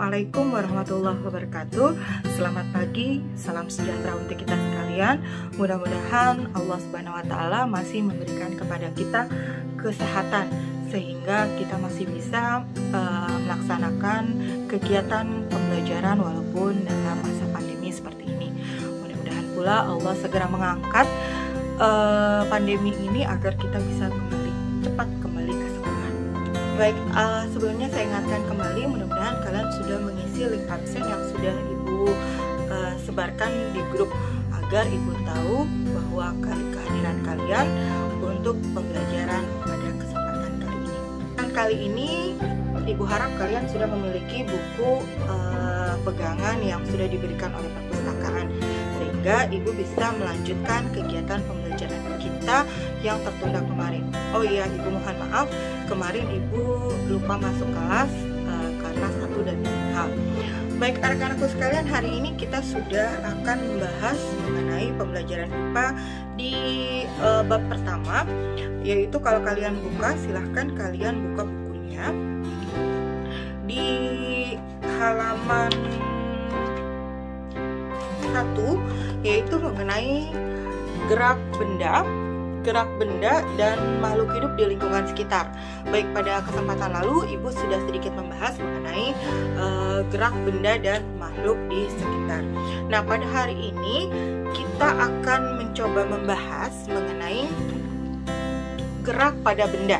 Assalamualaikum warahmatullahi wabarakatuh. Selamat pagi, salam sejahtera untuk kita sekalian. Mudah-mudahan Allah Subhanahu wa Ta'ala masih memberikan kepada kita kesehatan sehingga kita masih bisa melaksanakan kegiatan pembelajaran walaupun dalam masa pandemi seperti ini. Mudah-mudahan pula Allah segera mengangkat pandemi ini agar kita bisa cepat kembali ke sekolah. Baik, sebelumnya saya ingatkan kembali, mudah-mudahan kalian sudah mengisi link absen yang sudah Ibu sebarkan di grup agar Ibu tahu bahwa kehadiran kalian untuk pembelajaran pada kesempatan kali ini. Dan kali ini Ibu harap kalian sudah memiliki buku pegangan yang sudah diberikan oleh perpustakaan sehingga Ibu bisa melanjutkan kegiatan pembelajaran kita yang tertunda kemarin. Oh iya, Ibu mohon maaf, kemarin Ibu lupa masuk kelas karena satu dan lain hal. Baik anak-anakku sekalian, hari ini kita sudah akan membahas mengenai pembelajaran IPA di bab pertama, yaitu kalau kalian buka, silahkan kalian buka bukunya di halaman 1, yaitu mengenai gerak benda dan makhluk hidup di lingkungan sekitar. Baik, pada kesempatan lalu Ibu sudah sedikit membahas mengenai gerak benda dan makhluk di sekitar. Nah, pada hari ini kita akan mencoba membahas mengenai gerak pada benda.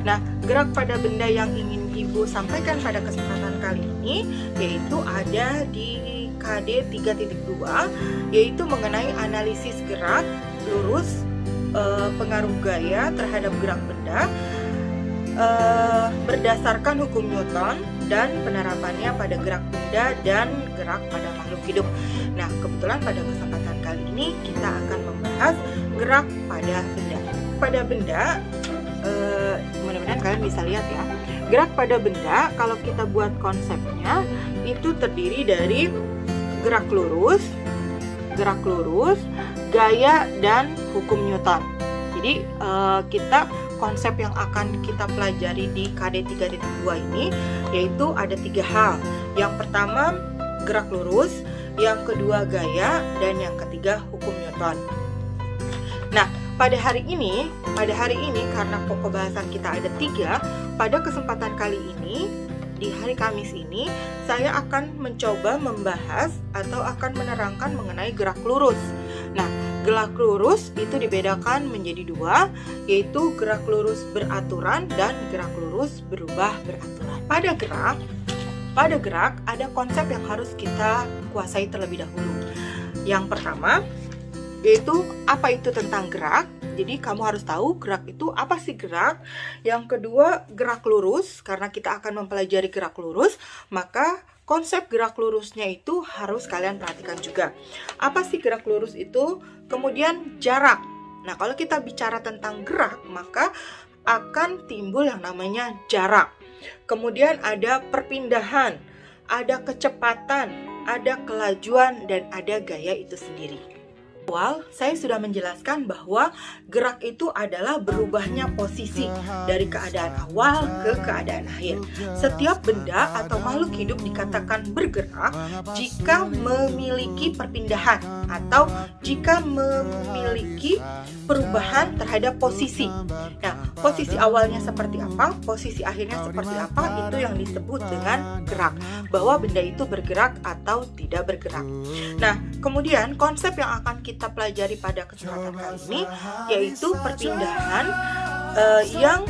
Nah, gerak pada benda yang ingin Ibu sampaikan pada kesempatan kali ini yaitu ada di KD 3.2, yaitu mengenai analisis gerak lurus, pengaruh gaya terhadap gerak benda berdasarkan hukum Newton dan penerapannya pada gerak benda dan gerak pada makhluk hidup. Nah, kebetulan pada kesempatan kali ini kita akan membahas gerak pada benda. Pada benda, mudah-mudahan kalian bisa lihat ya. Gerak pada benda, kalau kita buat konsepnya, itu terdiri dari gerak lurus, gaya, dan hukum Newton. Jadi konsep yang akan kita pelajari di KD 3.2 ini yaitu ada 3 hal. Yang pertama gerak lurus, yang kedua gaya, dan yang ketiga hukum Newton. Nah, pada hari ini karena pokok bahasan kita ada 3, pada kesempatan kali ini di hari Kamis ini saya akan mencoba membahas atau akan menerangkan mengenai gerak lurus. Nah, gerak lurus itu dibedakan menjadi 2, yaitu gerak lurus beraturan dan gerak lurus berubah beraturan. Pada gerak ada konsep yang harus kita kuasai terlebih dahulu. Yang pertama yaitu apa itu tentang gerak. Jadi kamu harus tahu gerak itu apa sih gerak. Yang kedua gerak lurus, karena kita akan mempelajari gerak lurus, maka konsep gerak lurusnya itu harus kalian perhatikan juga. Apa sih gerak lurus itu? Kemudian jarak. Nah, kalau kita bicara tentang gerak, maka akan timbul yang namanya jarak. Kemudian ada perpindahan, ada kecepatan, ada kelajuan, dan ada gaya itu sendiri. Awal, saya sudah menjelaskan bahwa gerak itu adalah berubahnya posisi dari keadaan awal ke keadaan akhir. Setiap benda atau makhluk hidup dikatakan bergerak jika memiliki perpindahan atau jika memiliki perubahan terhadap posisi. Nah, posisi awalnya seperti apa, posisi akhirnya seperti apa, itu yang disebut dengan gerak. Bahwa benda itu bergerak atau tidak bergerak. Nah, kemudian konsep yang akan kita pelajari pada kesempatan kali ini yaitu perpindahan yang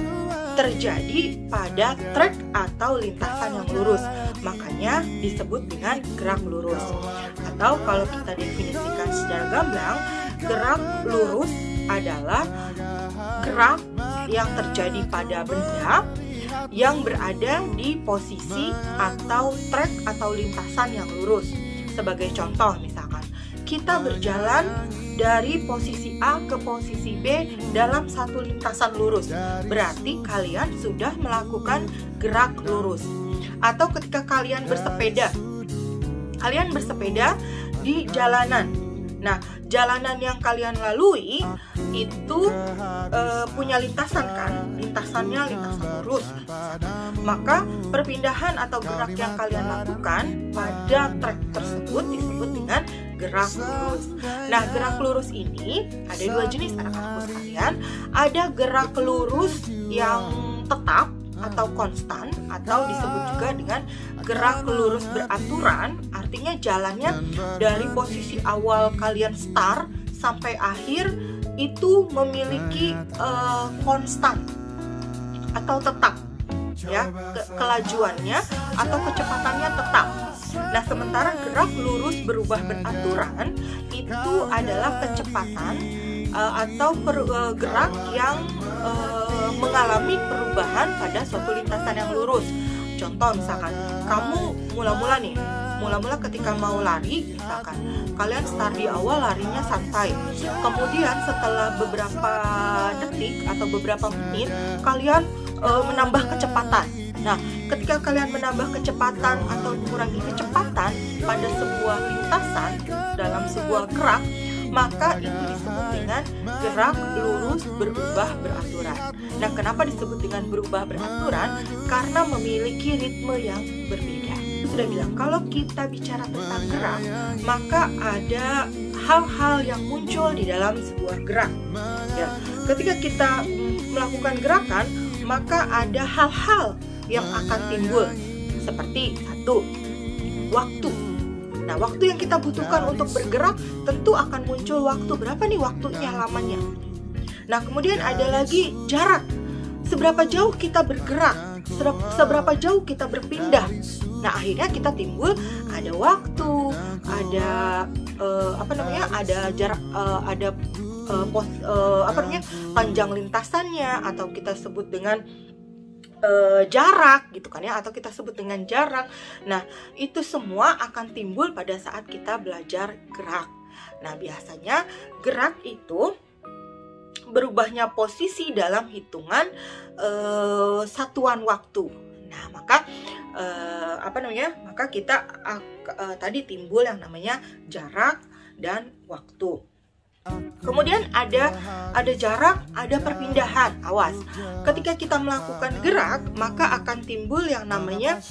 terjadi pada trek atau lintasan yang lurus, makanya disebut dengan gerak lurus. Atau kalau kita definisikan secara gamblang, gerak lurus adalah gerak yang terjadi pada benda yang berada di posisi atau trek atau lintasan yang lurus. Sebagai contoh, misalkan kita berjalan dari posisi A ke posisi B dalam satu lintasan lurus, berarti kalian sudah melakukan gerak lurus. Atau ketika kalian bersepeda di jalanan, Nah, jalanan yang kalian lalui itu punya lintasan kan? Lintasannya lintasan lurus. Maka perpindahan atau gerak yang kalian lakukan pada trek tersebut disebut dengan gerak lurus. Nah, gerak lurus ini ada dua jenis anak-anakku sekalian. Ada gerak lurus yang tetap atau konstan, atau disebut juga dengan gerak lurus beraturan. Artinya jalannya dari posisi awal kalian start sampai akhir itu memiliki konstan atau tetap, ya, kelajuannya atau kecepatannya tetap. Nah, sementara gerak lurus berubah beraturan itu adalah kecepatan atau gerak yang mengalami perubahan pada suatu lintasan yang lurus. Contoh misalkan kamu mula-mula ketika mau lari, misalkan kalian start di awal larinya santai, kemudian setelah beberapa detik atau beberapa menit kalian menambah kecepatan. Nah, ketika kalian menambah kecepatan atau mengurangi kecepatan pada sebuah lintasan dalam sebuah gerak, maka itu disebut dengan gerak lurus berubah beraturan. Nah, kenapa disebut dengan berubah beraturan? Karena memiliki ritme yang berbeda. Sudah bilang, kalau kita bicara tentang gerak, maka ada hal-hal yang muncul di dalam sebuah gerak. Ya, ketika kita melakukan gerakan, maka ada hal-hal yang akan timbul, seperti satu, waktu. Nah, waktu yang kita butuhkan untuk bergerak tentu akan muncul waktu. Berapa nih waktunya, lamanya? Nah, kemudian ada lagi jarak. Seberapa jauh kita bergerak, seberapa jauh kita berpindah. Nah, akhirnya kita timbul ada waktu, ada ada jarak, ada panjang lintasannya, atau kita sebut dengan jarak gitu kan ya, atau kita sebut dengan jarak. Nah, itu semua akan timbul pada saat kita belajar gerak. Nah, biasanya gerak itu berubahnya posisi dalam hitungan satuan waktu. Nah, maka maka kita tadi timbul yang namanya jarak dan waktu. Kemudian ada jarak, ada perpindahan. Awas, ketika kita melakukan gerak, maka akan timbul yang namanya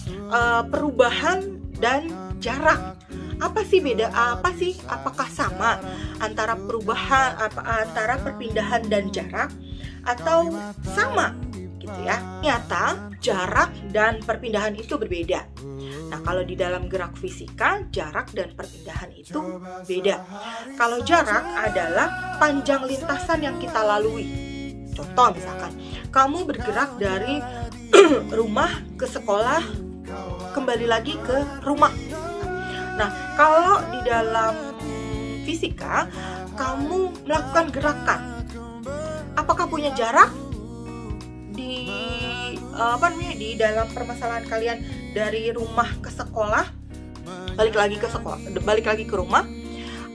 perubahan dan jarak. Apa sih beda? Apakah sama antara antara perpindahan dan jarak, atau sama gitu ya? Nyata jarak dan perpindahan itu berbeda. Nah, kalau di dalam gerak fisika, jarak dan perpindahan itu beda. Kalau jarak adalah panjang lintasan yang kita lalui. Contoh misalkan, kamu bergerak dari rumah ke sekolah, kembali lagi ke rumah. Nah, kalau di dalam fisika, kamu melakukan gerakan, apakah punya jarak? Di dalam permasalahan kalian dari rumah ke sekolah, balik lagi ke rumah,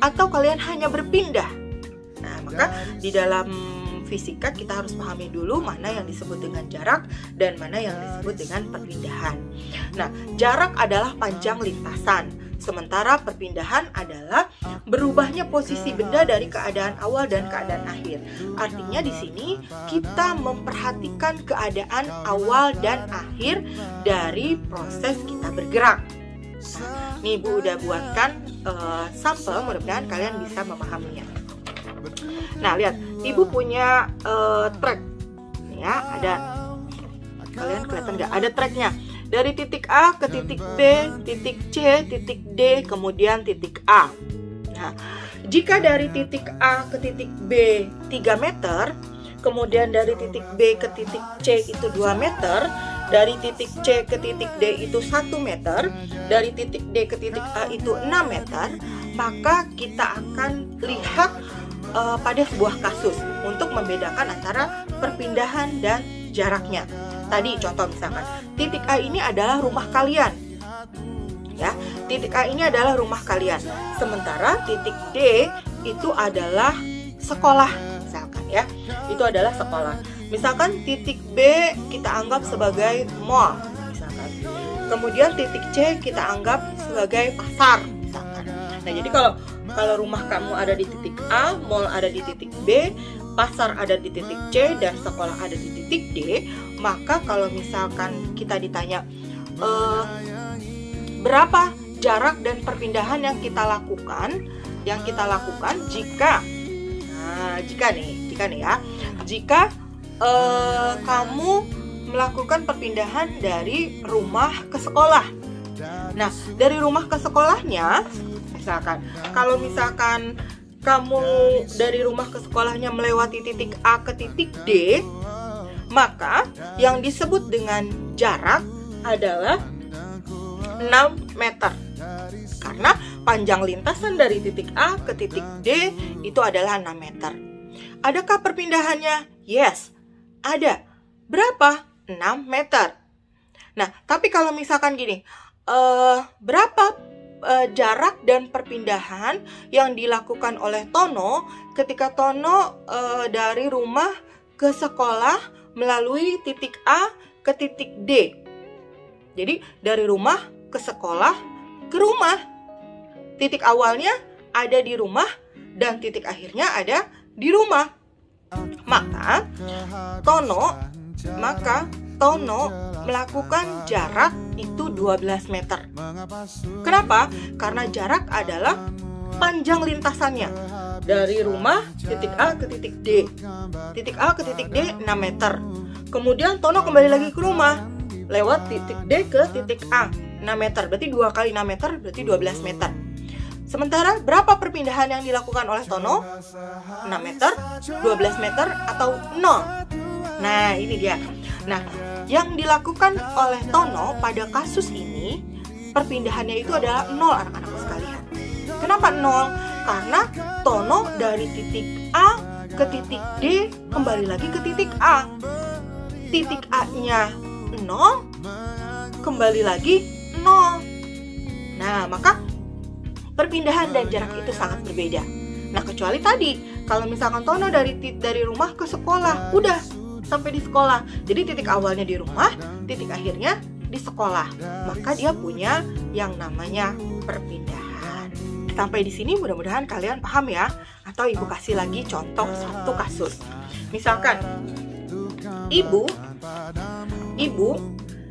atau kalian hanya berpindah? Nah, maka di dalam fisika kita harus pahami dulu mana yang disebut dengan jarak dan mana yang disebut dengan perpindahan. Nah, jarak adalah panjang lintasan, sementara perpindahan adalah berubahnya posisi benda dari keadaan awal dan keadaan akhir. Artinya di sini kita memperhatikan keadaan awal dan akhir dari proses kita bergerak. Nah, nih Bu udah buatkan sampel, mudah-mudahan kalian bisa memahaminya. Nah, lihat, Ibu punya track, ya, ada. Kalian kelihatan nggak? Ada tracknya. Dari titik A ke titik B, titik C, titik D, kemudian titik A. Nah, jika dari titik A ke titik B 3 meter, kemudian dari titik B ke titik C itu 2 meter, dari titik C ke titik D itu 1 meter, dari titik D ke titik A itu 6 meter, maka kita akan lihat pada sebuah kasus untuk membedakan antara perpindahan dan jaraknya. Tadi contoh misalkan, titik A ini adalah rumah kalian. Ya, titik A ini adalah rumah kalian. Sementara titik D itu adalah sekolah, misalkan ya. Itu adalah sekolah. Misalkan titik B kita anggap sebagai mall, misalkan. Kemudian titik C kita anggap sebagai pasar, misalkan. Nah, jadi kalau kalau rumah kamu ada di titik A, mall ada di titik B, pasar ada di titik C, dan sekolah ada di titik D, maka kalau misalkan kita ditanya berapa jarak dan perpindahan yang kita lakukan jika kamu melakukan perpindahan dari rumah ke sekolah. Nah, dari rumah ke sekolahnya, kalau misalkan kamu dari rumah ke sekolahnya melewati titik A ke titik D, maka yang disebut dengan jarak adalah 6 meter. Karena panjang lintasan dari titik A ke titik D itu adalah 6 meter. Adakah perpindahannya? Yes, ada. Berapa? 6 meter. Nah, tapi kalau misalkan gini, berapa jarak dan perpindahan yang dilakukan oleh Tono ketika Tono dari rumah ke sekolah melalui titik A ke titik D? Jadi dari rumah ke sekolah ke rumah. Titik awalnya ada di rumah dan titik akhirnya ada di rumah. Maka Tono melakukan jarak itu 12 meter. Kenapa? Karena jarak adalah panjang lintasannya. Dari rumah titik A ke titik D. Titik A ke titik D 6 meter. Kemudian Tono kembali lagi ke rumah lewat titik D ke titik A 6 meter. Berarti 2 kali 6 meter berarti 12 meter. Sementara berapa perpindahan yang dilakukan oleh Tono? 6 meter, 12 meter, atau 0? Nah, ini dia. Nah, yang dilakukan oleh Tono pada kasus ini, perpindahannya itu adalah 0, anak-anakku sekalian. Kenapa 0? Karena Tono dari titik A ke titik D kembali lagi ke titik A. Titik A-nya 0, kembali lagi 0. Nah, maka perpindahan dan jarak itu sangat berbeda. Nah, kecuali tadi, kalau misalkan Tono dari rumah ke sekolah, udah sampai di sekolah. Jadi titik awalnya di rumah, titik akhirnya di sekolah. Maka dia punya yang namanya perpindahan. Sampai di sini mudah-mudahan kalian paham ya. Atau ibu kasih lagi contoh satu kasus. Misalkan ibu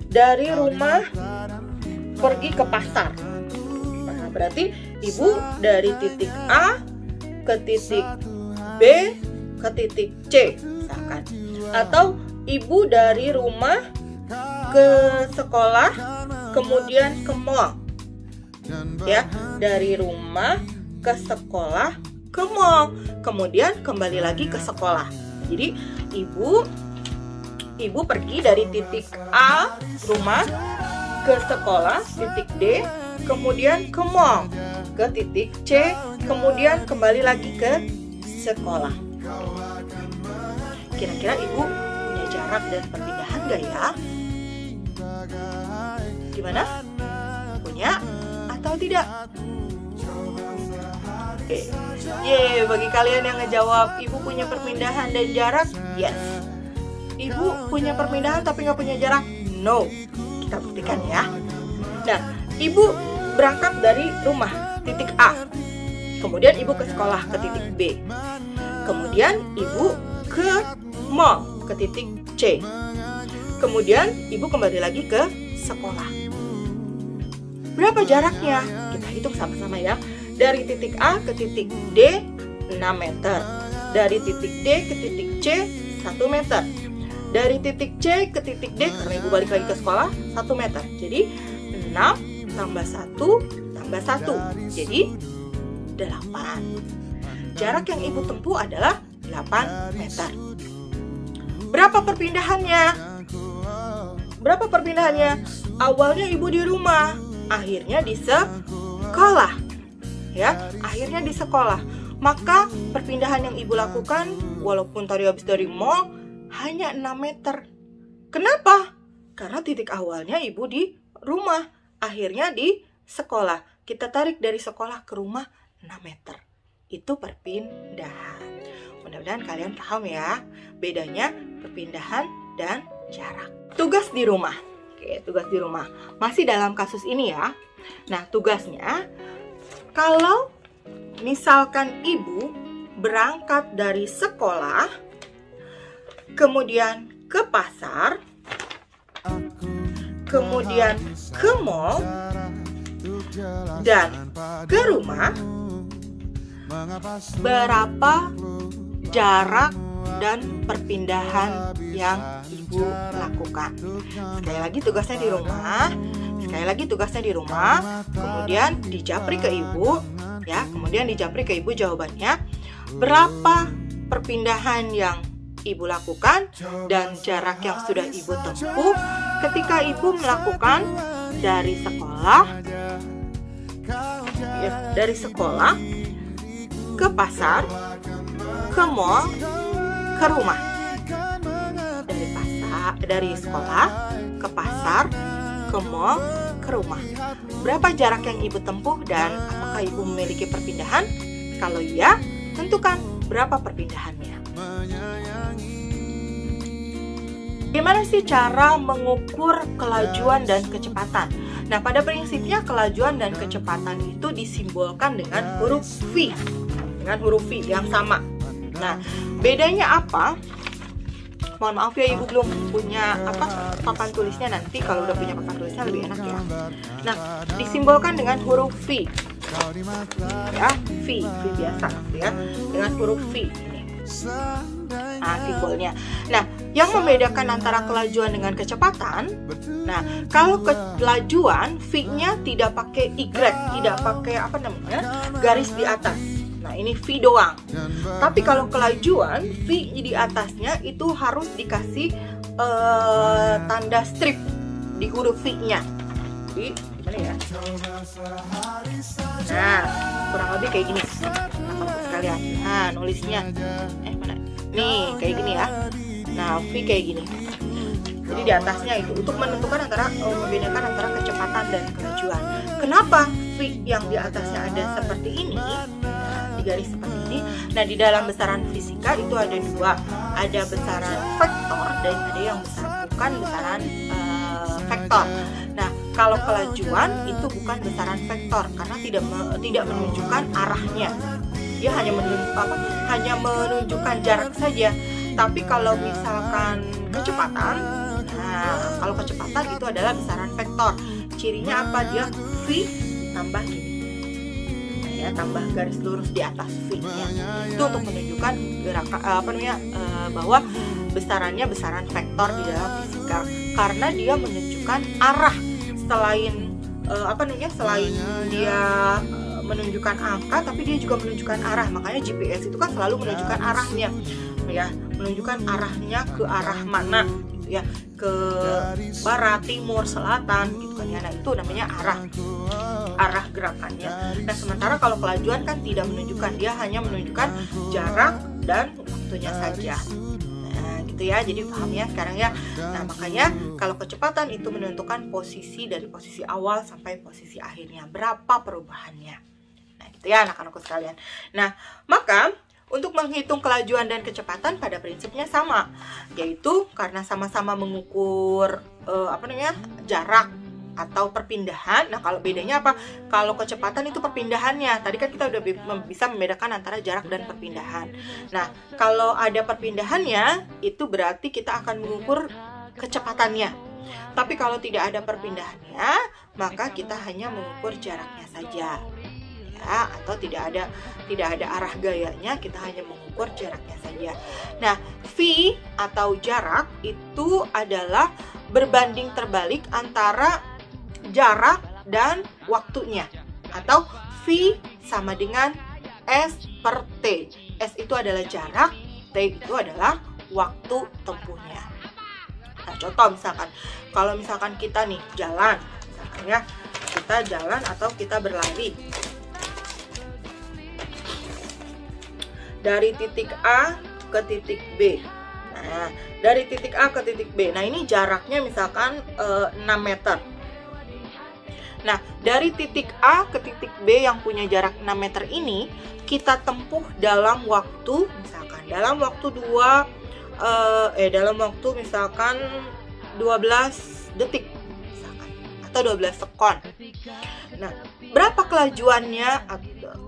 dari rumah pergi ke pasar. Nah, berarti ibu dari titik A ke titik B ke titik C misalkan. Atau ibu dari rumah ke sekolah kemudian ke mall. Ya, dari rumah ke sekolah ke mall, kemudian kembali lagi ke sekolah. Jadi ibu pergi dari titik A rumah ke sekolah titik D, kemudian ke mall, ke titik C, kemudian kembali lagi ke sekolah. Kira-kira ibu punya jarak dan perpindahan gak ya? Gimana? Punya atau tidak? Oke. Yeay, bagi kalian yang ngejawab ibu punya perpindahan dan jarak, yes. Ibu punya perpindahan tapi gak punya jarak, no. Kita buktikan ya. Nah, ibu berangkat dari rumah titik A, kemudian ibu ke sekolah ke titik B, kemudian ibu ke mall ke titik C, kemudian ibu kembali lagi ke sekolah. Berapa jaraknya? Kita hitung sama-sama ya. Dari titik A ke titik D 6 meter, dari titik D ke titik C 1 meter, dari titik C ke titik D karena ibu balik lagi ke sekolah 1 meter. Jadi 6 tambah 1 tambah 1 jadi 8. Jarak yang ibu tempuh adalah 8 meter. Berapa perpindahannya? Awalnya ibu di rumah, akhirnya di sekolah. Ya, akhirnya di sekolah. Maka perpindahan yang ibu lakukan walaupun tadi habis dari mall hanya 6 meter. Kenapa? Karena titik awalnya ibu di rumah, akhirnya di sekolah. Kita tarik dari sekolah ke rumah 6 meter. Itu perpindahan. Mudah-mudahan kalian paham ya bedanya perpindahan dan jarak. Tugas di rumah. Oke, tugas di rumah. Masih dalam kasus ini ya. Nah, tugasnya kalau misalkan ibu berangkat dari sekolah, kemudian ke pasar, kemudian ke mall, dan ke rumah, berapa jarak dan perpindahan yang ibu lakukan? Sekali lagi tugasnya di rumah. Kemudian dijapri ke ibu, ya. Kemudian dijapri ke ibu jawabannya. Berapa perpindahan yang ibu lakukan dan jarak yang sudah ibu tempuh ketika ibu melakukan dari sekolah ke pasar, ke mall, ke rumah. Dari sekolah ke pasar, ke mall, ke rumah. Berapa jarak yang ibu tempuh dan apakah ibu memiliki perpindahan? Kalau iya, tentukan berapa perpindahannya. Bagaimana sih cara mengukur kelajuan dan kecepatan? Nah, pada prinsipnya kelajuan dan kecepatan itu disimbolkan dengan huruf V. Dengan huruf V yang sama. Nah, bedanya apa? Mohon maaf ya, ibu belum punya papan tulisnya. Nanti kalau udah punya papan tulisnya lebih enak ya. Nah, disimbolkan dengan huruf V. Ya, V biasa ya. Dengan huruf V ini. Nah, simbolnya. Nah, yang membedakan antara kelajuan dengan kecepatan. Nah, kalau kelajuan V-nya tidak pakai Y, tidak pakai garis di atas. Nah, ini V doang. Tapi kalau kelajuan, V di atasnya itu harus dikasih tanda strip di huruf V-nya. Jadi, gimana ya? Nah, kurang lebih kayak gini. Nah, sekalian. Nah, nulisnya. Mana? Nih, kayak gini ya. Nah, V kayak gini. Jadi di atasnya itu untuk menentukan membedakan antara kecepatan dan kelajuan. Kenapa V yang di atasnya ada seperti ini? Garis seperti ini. Nah, di dalam besaran fisika itu ada dua, ada besaran vektor dan ada yang bukan besaran vektor. Nah, kalau kelajuan itu bukan besaran vektor karena tidak menunjukkan arahnya. Dia hanya menunjukkan jarak saja. Tapi kalau misalkan kecepatan, nah kalau kecepatan itu adalah besaran vektor. Cirinya apa? Dia V tambah gini. Tambah garis lurus di atas V-nya. Itu untuk menunjukkan bahwa besarannya besaran vektor di dalam fisika karena dia menunjukkan arah. Selain dia menunjukkan angka, tapi dia juga menunjukkan arah. Makanya GPS itu kan selalu menunjukkan arahnya, ya, menunjukkan arahnya ke arah mana, gitu ya, ke barat, timur, selatan, gitu kan ya. Nah, itu namanya arah gerakannya. Nah, sementara kalau kelajuan kan tidak menunjukkan, dia hanya menunjukkan jarak dan waktunya saja. Nah, gitu ya. Jadi paham ya sekarang ya. Nah, makanya kalau kecepatan itu menentukan posisi dari posisi awal sampai posisi akhirnya, berapa perubahannya. Nah, gitu ya anak-anakku sekalian. Nah, maka untuk menghitung kelajuan dan kecepatan pada prinsipnya sama, yaitu karena sama-sama mengukur jarak atau perpindahan. Nah, kalau bedanya apa? Kalau kecepatan itu perpindahannya. Tadi kan kita udah bisa membedakan antara jarak dan perpindahan. Nah, kalau ada perpindahannya, itu berarti kita akan mengukur kecepatannya. Tapi kalau tidak ada perpindahannya, maka kita hanya mengukur jaraknya saja. Ya, atau tidak ada arah gayanya, kita hanya mengukur jaraknya saja. Nah, V atau jarak itu adalah berbanding terbalik antara jarak dan waktunya, atau V sama dengan S per T. S itu adalah jarak, T itu adalah waktu tempuhnya. Nah, contoh misalkan, kalau misalkan kita nih jalan, misalkan ya, kita jalan atau kita berlari dari titik A ke titik B. Nah, dari titik A ke titik B. Nah, ini jaraknya misalkan 6 meter. Nah, dari titik A ke titik B yang punya jarak 6 meter ini kita tempuh dalam waktu misalkan dalam waktu misalkan 12 detik misalkan, atau 12 sekon. Nah, berapa kelajuannya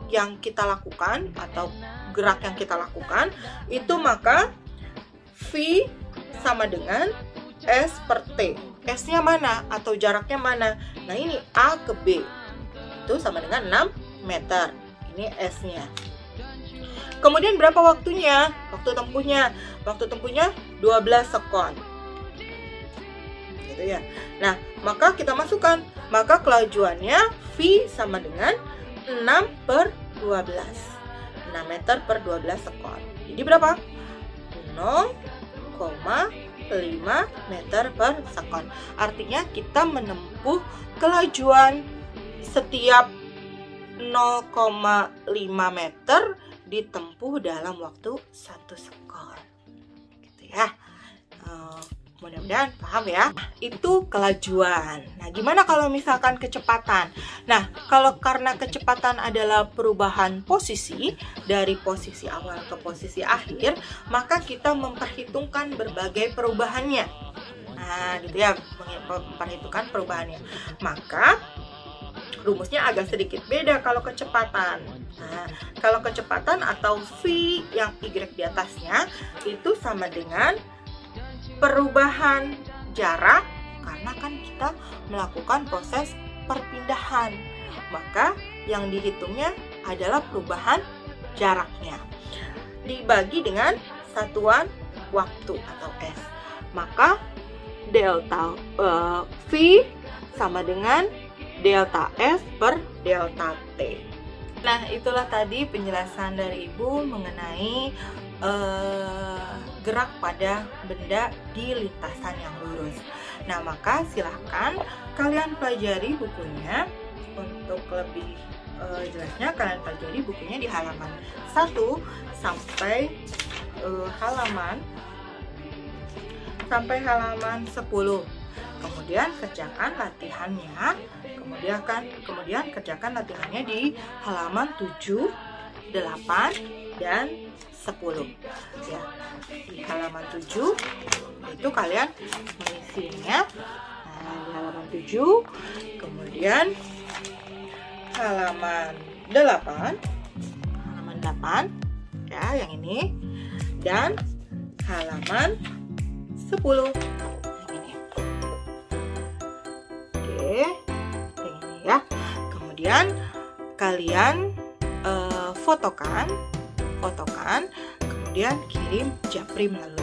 yang kita lakukan atau gerak yang kita lakukan itu, maka V sama dengan S per T. S-nya mana atau jaraknya mana? Nah, ini A ke B itu sama dengan 6 meter. Ini S-nya. Kemudian berapa waktunya? Waktu tempuhnya 12 sekon. Gitu ya. Nah, maka kita masukkan, maka kelajuannya V sama dengan 6 per 12. 6 meter per 12 sekon. Jadi berapa? 0,5 meter per sekon. Artinya kita menempuh kelajuan setiap 0,5 meter ditempuh dalam waktu 1 sekon. Gitu ya. Mudah-mudahan paham ya. Itu kelajuan. Nah, gimana kalau misalkan kecepatan? Nah, kalau karena kecepatan adalah perubahan posisi dari posisi awal ke posisi akhir, maka kita memperhitungkan berbagai perubahannya. Nah, gitu ya, memperhitungkan perubahannya. Maka rumusnya agak sedikit beda kalau kecepatan. Nah, kalau kecepatan atau V yang Y di atasnya itu sama dengan perubahan jarak, karena kan kita melakukan proses perpindahan, maka yang dihitungnya adalah perubahan jaraknya dibagi dengan satuan waktu atau S, maka delta V sama dengan delta S per delta T. Nah, itulah tadi penjelasan dari Ibu mengenai gerak pada benda di lintasan yang lurus. Nah, maka silahkan kalian pelajari bukunya. Untuk lebih jelasnya kalian pelajari bukunya di halaman 1 sampai halaman 10. Kemudian kerjakan latihannya. Kemudian kerjakan latihannya di halaman 7, 8, dan 10 ya. Di halaman 7 itu kalian mengisinya. Nah, di halaman 7, kemudian halaman 8 ya, yang ini, dan halaman 10 yang ini. Oke, yang ini ya. Kemudian kalian fotokan, kemudian kirim japri melalui.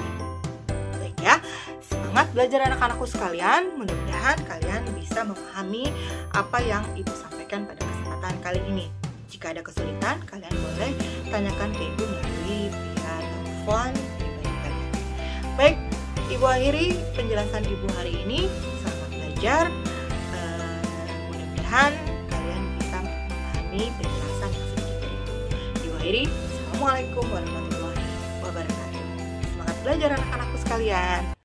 Baik ya, semangat belajar anak-anakku sekalian. Mudah-mudahan kalian bisa memahami apa yang Ibu sampaikan pada kesempatan kali ini. Jika ada kesulitan, kalian boleh tanyakan ke Ibu melalui via telepon pribadi kalian. Baik, Ibu akhiri penjelasan Ibu hari ini. Selamat belajar. Mudah-mudahan kalian bisa memahami penjelasan yang sedikit dari Ibu. Ibu akhiri. Assalamualaikum warahmatullahi wabarakatuh. Semangat belajar anak-anakku sekalian.